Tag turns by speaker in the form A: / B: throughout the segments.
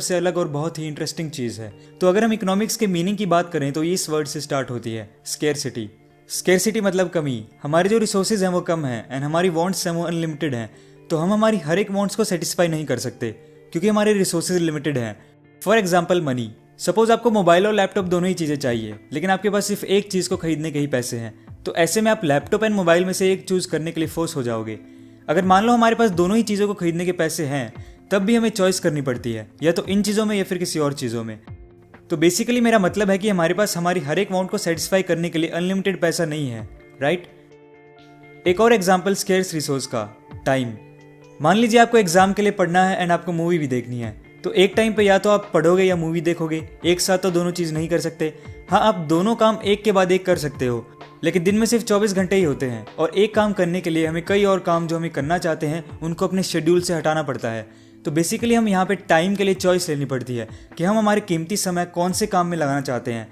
A: से अलग और बहुत ही इंटरेस्टिंग चीज़ है। तो अगर हम इकोनॉमिक्स के मीनिंग की बात करें तो ये इस वर्ड से स्टार्ट होती है, स्केरसिटी। स्केरसिटी मतलब कमी। हमारे जो रिसोर्सेज हैं वो कम हैं एंड हमारी वांट्स हैं वो अनलिमिटेड हैं। तो हम हमारी हर एक वांट्स को सेटिस्फाई नहीं कर सकते क्योंकि हमारे रिसोर्सेज लिमिटेड हैं। For example money. सपोज आपको मोबाइल और लैपटॉप दोनों ही चीज़ें चाहिए लेकिन आपके पास सिर्फ एक चीज़ को खरीदने के ही पैसे हैं। तो ऐसे में आप लैपटॉप एंड मोबाइल में से एक चूज करने के लिए फोर्स हो जाओगे। अगर मान लो हमारे पास दोनों ही चीज़ों को खरीदने के पैसे हैं तब भी हमें चॉइस करनी पड़ती है, या तो इन चीज़ों में या फिर किसी और चीज़ों में। तो बेसिकली मेरा मतलब है कि हमारे पास हमारी हर एक वांट को सेटिस्फाई करने के लिए अनलिमिटेड पैसा नहीं है, राइट। एक और एग्जाम्पल स्केर्स रिसोर्स का, टाइम। मान लीजिए आपको एग्जाम के लिए पढ़ना है एंड आपको मूवी भी देखनी है। तो एक टाइम पे या तो आप पढ़ोगे या मूवी देखोगे, एक साथ तो दोनों चीज़ नहीं कर सकते। हाँ, आप दोनों काम एक के बाद एक कर सकते हो, लेकिन दिन में सिर्फ 24 घंटे ही होते हैं और एक काम करने के लिए हमें कई और काम जो हमें करना चाहते हैं उनको अपने शेड्यूल से हटाना पड़ता है। तो बेसिकली हम यहाँ पे टाइम के लिए चॉइस लेनी पड़ती है कि हम हमारे कीमती समय कौन से काम में लगाना चाहते हैं।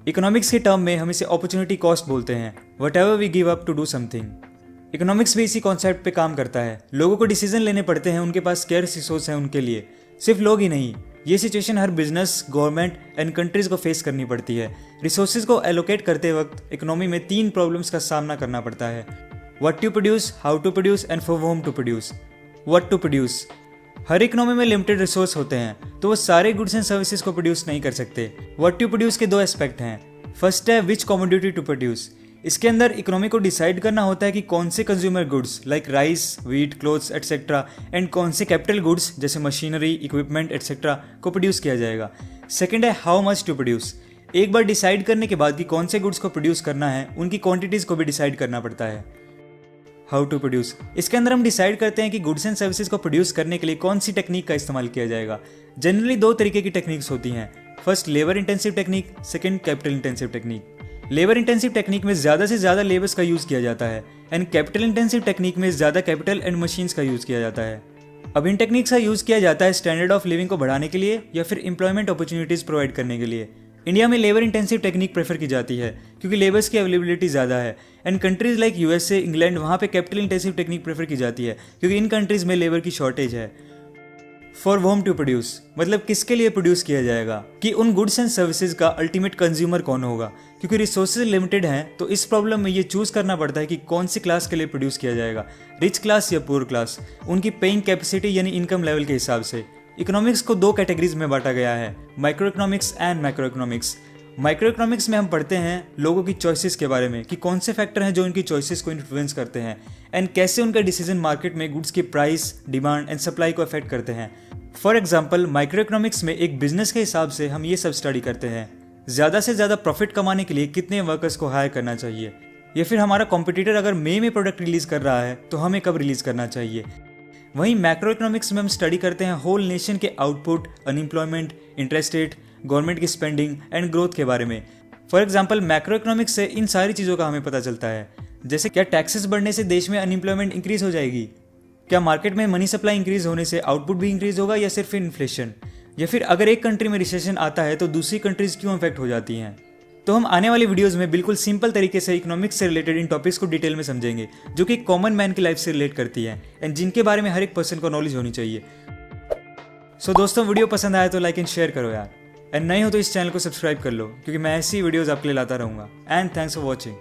A: इकोनॉमिक्स के टर्म में हम इसे अपॉर्चुनिटी कॉस्ट बोलते हैं, whatever we give up to do something. Economics भी इसी कॉन्सेप्ट पे काम करता है। लोगों को डिसीजन लेने पड़ते हैं, उनके पास स्केर्स रिसोर्स है उनके लिए। सिर्फ लोग ही नहीं, ये situation her business, government and countries को फेस करनी पड़ती है। रिसोर्सेज को एलोकेट करते वक्त इकोनॉमी में 3 प्रॉब्लम्स का सामना करना पड़ता है, what to produce, how to produce and for whom to produce. What to produce. हर इकोनॉमी में लिमिटेड रिसोर्स होते हैं तो वो सारे गुड्स एंड सर्विसेज को प्रोड्यूस नहीं कर सकते। व्हाट टू प्रोड्यूस के 2 एस्पेक्ट हैं। फर्स्ट है विच कमोडिटी टू प्रोड्यूस। इसके अंदर इकोनॉमी को डिसाइड करना होता है कि कौन से consumer goods like rice, wheat, clothes etcetera and कौन से कैपिटल गुड्स जैसे मशीनरी, इक्विपमेंट एटसेट्रा को प्रोड्यूस किया जाएगा। सेकंड है हाउ मच टू प्रोड्यूस। एक बार डिसाइड करने के बाद कि कौन से गुड्स को प्रोड्यूस करना है, उनकी क्वांटिटीज को भी डिसाइड करना पड़ता है। हाउ टू प्रोड्यूस, इसके अंदर हम डिसाइड करते हैं कि गुड्स एंड सर्विसेज को प्रोड्यूस करने के लिए कौन सी टेक्निक का इस्तेमाल किया जाएगा। जनरली 2 तरीके की टेक्निक्स होती हैं, first labour intensive technique, second capital intensive technique. Labour intensive technique में ज़्यादा से ज़्यादा लेबर्स का यूज़ किया जाता है एंड कैपिटल इंटेंसिव टेक्निक में ज़्यादा कैपिटल एंड मशीन्स का यूज़ किया जाता है। अब इन टेक्निक्स का यूज़ किया जाता है स्टैंडर्ड ऑफ लिविंग को बढ़ाने के लिए या फिर एम्प्लॉयमेंट अपॉर्चुनिटीज़ प्रोवाइड करने के लिए। इंडिया में लेबर इंटेंसिव टेक्निक प्रेफर की जाती है क्योंकि लेबर्स की अवेलेबिलिटी ज़्यादा है and countries like USA, England, वहाँ पे कैपिटल इंटेंसिव टेक्निक प्रेफर की जाती है क्योंकि इन कंट्रीज़ में लेबर की शॉर्टेज है। फॉर होम टू प्रोड्यूस मतलब किसके लिए प्रोड्यूस किया जाएगा, कि उन गुड्स एंड सर्विसेज का अल्टीमेट कंज्यूमर कौन होगा। क्योंकि रिसोर्सेज लिमिटेड हैं तो इस प्रॉब्लम में ये चूज करना पड़ता है कि कौन सी क्लास के लिए प्रोड्यूस किया जाएगा, रिच क्लास या पुअर क्लास, उनकी पेइंग कैपेसिटी यानी इनकम लेवल के हिसाब से। इकोनॉमिक्स को 2 कैटेगरीज में बांटा गया है, micro economics and macro economics. Micro economics में हम पढ़ते हैं लोगों की चॉइसेस के बारे में कि कौन से फैक्टर हैं जो उनकी चॉइसेस को इन्फ्लुएंस करते हैं एंड कैसे उनका डिसीजन मार्केट में गुड्स की प्राइस, डिमांड एंड सप्लाई को अफेक्ट करते हैं। फॉर एग्जाम्पल माइक्रो इकोनॉमिक्स में एक बिजनेस के हिसाब से हम ये सब स्टडी करते हैं, ज़्यादा से ज़्यादा प्रॉफिट कमाने के लिए कितने वर्कर्स को हायर करना चाहिए, या फिर हमारा कॉम्पिटिटर अगर मई में प्रोडक्ट रिलीज कर रहा है तो हमें कब रिलीज करना चाहिए। वहीं मैक्रो इकोनॉमिक्स में हम स्टडी करते हैं होल नेशन के output, unemployment, interest rate, government की स्पेंडिंग एंड ग्रोथ के बारे में। फॉर एग्जाम्पल मैक्रो इकोनॉमिक्स से इन सारी चीज़ों का हमें पता चलता है, जैसे क्या टैक्सेस बढ़ने से देश में अनएम्प्लॉयमेंट इंक्रीज हो जाएगी, क्या मार्केट में मनी सप्लाई इंक्रीज होने से आउटपुट भी इंक्रीज होगा या सिर्फ इन्फ्लेशन, या फिर अगर एक कंट्री में रिसेशन आता है तो दूसरी कंट्रीज क्यों इफेक्ट हो जाती हैं। तो हम आने वाली वीडियोस में बिल्कुल सिंपल तरीके से इकोनॉमिक्स से रिलेटेड इन टॉपिक्स को डिटेल में समझेंगे जो कि कॉमन मैन की लाइफ से रिलेट करती है एंड जिनके बारे में हर एक पर्सन को नॉलेज होनी चाहिए। सो दोस्तों, वीडियो पसंद आया तो लाइक एंड शेयर करो यार, एंड नए हो तो इस चैनल को सब्सक्राइब कर लो क्योंकि मैं ऐसी वीडियोस आपके लिए लाता रहूँगा। And thanks for watching.